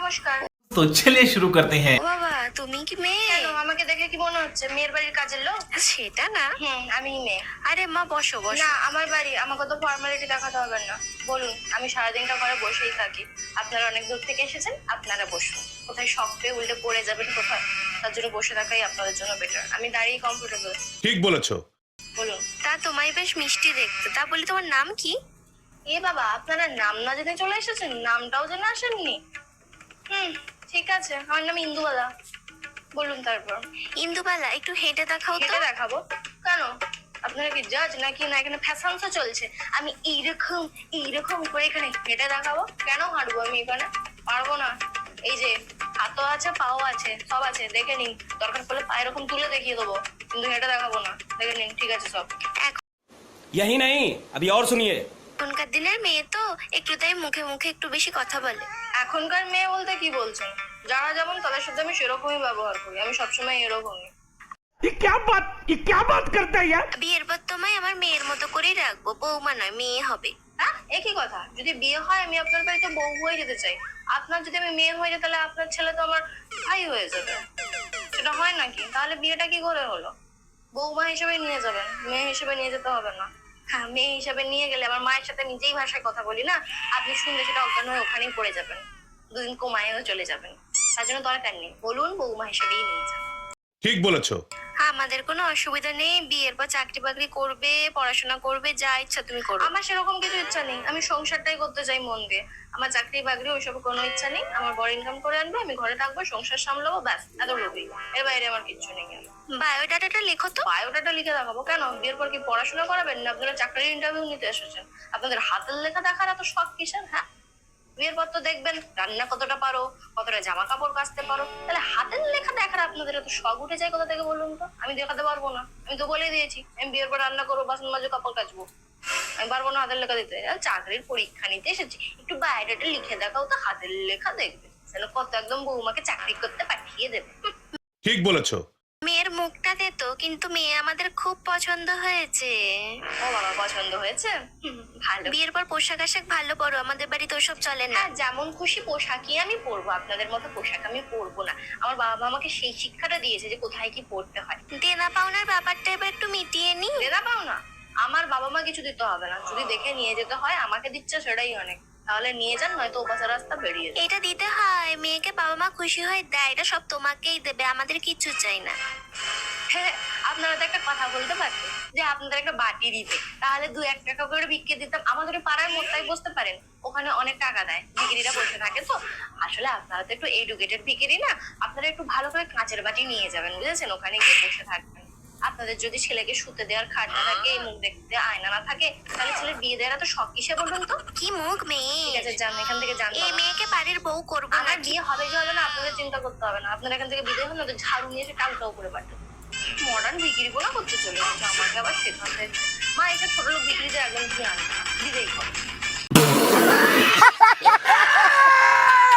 নমস্কার। तो चलिए शुरू करते हैं। ও বাবা, তুমি কি মেয়ে? কেন আমাকে দেখে কি মনে হচ্ছে মেয়ের বাড়ির কাজের লোক? সেটা না। আমি মেয়ে। আরে মা, বসো বসো। না, আমার বাড়ি, আমাকে তো ফর্মালিটি দেখাতে হবে না। বলুন, আমি সারাদিনটা ঘরে বসেই থাকি। আপনারা অনেক দূর থেকে এসেছেন, আপনারা বসুন। কোথায় শখ পেয়ে উল্টে পড়ে যাবেন কোথায়, তার জন্য বসে থাকাই আপনাদের জন্য বেটার। আমি দাঁড়িয়ে কমফোর্টেবল। ঠিক বলেছো। বলুন। তা তোমায় বেশ মিষ্টি দেখতে। তা বলি, তোমার নাম কি? এ বাবা, আপনারা নাম না জেনে চলে এসেছেন, নামটাও জেনে আসেননি? ঠিক আছে, আমার নাম ইন্দুবালা। বলুন তারপর। ইন্দুবালা, একটু হেঁটে দেখাও তো। হেঁটে দেখাবো? কেন? আপনারা কি জাজ নাকি না এখানে ফ্যাশন শো চলছে? আমি এইরকম করে এখানে হেঁটে দেখাবো? কেন হাঁটবো আমি এখানে? পারবো না। এই যে হাতও আছে, পাও আছে, সব আছে, দেখে নিন। দরকার পড়লে পা এরকম তুলে দেখিয়ে দেবো, কিন্তু হেঁটে দেখাবো না। দেখে নিন, ঠিক আছে সব। यही नहीं, अभी और सुनिए। এখনকার দিনের মেয়ে তো একটু, তাই মুখে মুখে একটু বেশি কথা বলে। এখনকার মেয়ে বলতে কি বলছেন? যারা যেমন তাদের সাথে আমি সেরকমই ব্যবহার করি। আমি সবসময় এরকমই। ये क्या बात करता है यार? বিয়ের পর তোমায় আমার মেয়ের মতো করেই রাখবো, বৌমা নয়, মেয়ে হবে। হ্যাঁ, একই কথা। যদি বিয়ে হয় আমি আপনার বাড়িতে বউ হয়ে যেতে চাই। আপনার যদি আমি মেয়ে হয়ে যাই, তাহলে আপনার ছেলে তো আমার ভাই হয়ে যাবে। সেটা হয় নাকি? তাহলে বিয়েটা কি করে হলো? বৌমা হিসেবে নিয়ে যাবেন, মেয়ে হিসেবে নিয়ে যেতে হবে না। হ্যাঁ, মেয়ে হিসেবে নিয়ে গেলে আমার মায়ের সাথে নিজেই ভাষায় কথা বলি না, আপনি শুনলে সেটা অজ্ঞান হয়ে ওখানেই পড়ে যাবেন, দুদিন কোমায়েও চলে যাবেন। তার জন্য দরকার নেই, বলুন বৌমা হিসেবেই নিয়ে যান। ঠিক বলেছো। আমাদের কোনো অসুবিধা নেই, বিয়ের পর চাকরি বাকরি করবে, পড়াশোনা করবে, যা ইচ্ছা তুমি করো। আমার সেরকম কিছু ইচ্ছা নেই। আমি সংসারটাই করতে চাই মন দিয়ে। আমার চাকরি বাকরি ওইসব কোনো ইচ্ছা নেই। আমার বড় ইনকাম করে আনবে, আমি ঘরে থাকবো, সংসার সামলাবো, ব্যাস এতটুকুই। এর বাইরে আমার কিচ্ছু নেই। বায়োডাটাটা লেখো তো। বায়োডাটা লিখে দেখাবো? কেন? বিয়ের পর কি পড়াশোনা করাবেন না আপনারা চাকরির ইন্টারভিউ নিতে এসেছেন? আপনাদের হাতের লেখা দেখার এত শখ কিসের? হ্যাঁ, বিয়ের পর তো দেখবেন রান্না কতটা পারো, কতটা জামা কাপড় কাচতে পারো। তাহলে হাতের লেখা দেখার আপনাদের এত শখ উঠে যায় কোথা থেকে বলুন তো? আমি দেখাতে পারবো না। আমি তো বলে দিয়েছি আমি বিয়ের পর রান্না করবো, বাসন মাজবো, কাপড় কাচবো। আমি পারবো না হাতের লেখা দিতে। চাকরির পরীক্ষা নিতে এসেছি, একটু বায়োডাটা লিখে দেখাও তো, হাতের লেখা দেখবে তাহলে কত একদম বৌমাকে চাকরি করতে পাঠিয়ে দেবে। ঠিক বলেছো। মেয়ের মুখটা দে তো, কিন্তু মেয়ে আমাদের খুব পছন্দ হয়েছে। ও বাবা, পছন্দ হয়েছে? ভালো। বিয়ের পর পোশাক আশাক ভালো পরো, আমাদের বাড়িতে ওসব চলে না। হ্যাঁ, যেমন খুশি পোশাকই আমি পরবো, আপনাদের মতো পোশাক আমি পরবো না। আমার বাবা মা আমাকে সেই শিক্ষাটা দিয়েছে যে কোথায় কি পরতে হয়। দেনা পাওনার ব্যাপারটা এবার একটু মিটিয়ে নি। দেনা পাও না? আমার বাবা মা কিছু দিতে হবে না। যদি দেখে নিয়ে যেতে হয়, আমাকে দিচ্ছে সেটাই অনেক। তাহলে নিয়ে যান, নয়তো ওপাশে রাস্তা বেরিয়ে যান। এটা দিতে হয়, মেয়েকে বাবা মা খুশি হয়ে দেয়, এটা সব তোমাকেই দেবে, আমাদের কিচ্ছু চাই না। হ্যাঁ, আপনারা তো একটা কথা বলতে পারতেন যে আপনাদের একটা বাটি দিতে, তাহলে 2-1 টাকা করে বিক্রি দিতাম। আমাদের ওই পাড়ার মোড়টাই বসতে পারেন, ওখানে অনেক টাকা দেয়, বিক্রিরা বসে থাকে। তো আসলে আপনারা তো একটু এডুকেটেড বিক্রি না, আপনারা একটু ভালো করে কাঁচের বাটি নিয়ে যাবেন, বুঝেছেন? ওখানে গিয়ে বসে থাকবেন। আপনাদের যদি ছেলেকে শুতে দেওয়ার খাট না থাকে, মুখ দেখতে আয়না না থাকে, তাহলে ছেলের বিয়ে দেওয়ার তো শখ কিসে বলুন তো? কি মুখ মেয়ে! ঠিক আছে, যান এখান থেকে, যান। এই মেয়েকে বাড়ির বউ করবো না। আমার বিয়ে হবে কি হবে না আপনাদের চিন্তা করতে হবে না। আপনারা এখান থেকে বিদায় হন, না তো ঝাড়ু নিয়ে এসে টালটাও করে পাঠান। মডার্ন বিক্রি কোনা করতে চলে এসেছে, আমাকে আবার শেখাতে। মা, এসে ছোট লোক বিক্রিতে একদম কি আনে, বিদায় কর।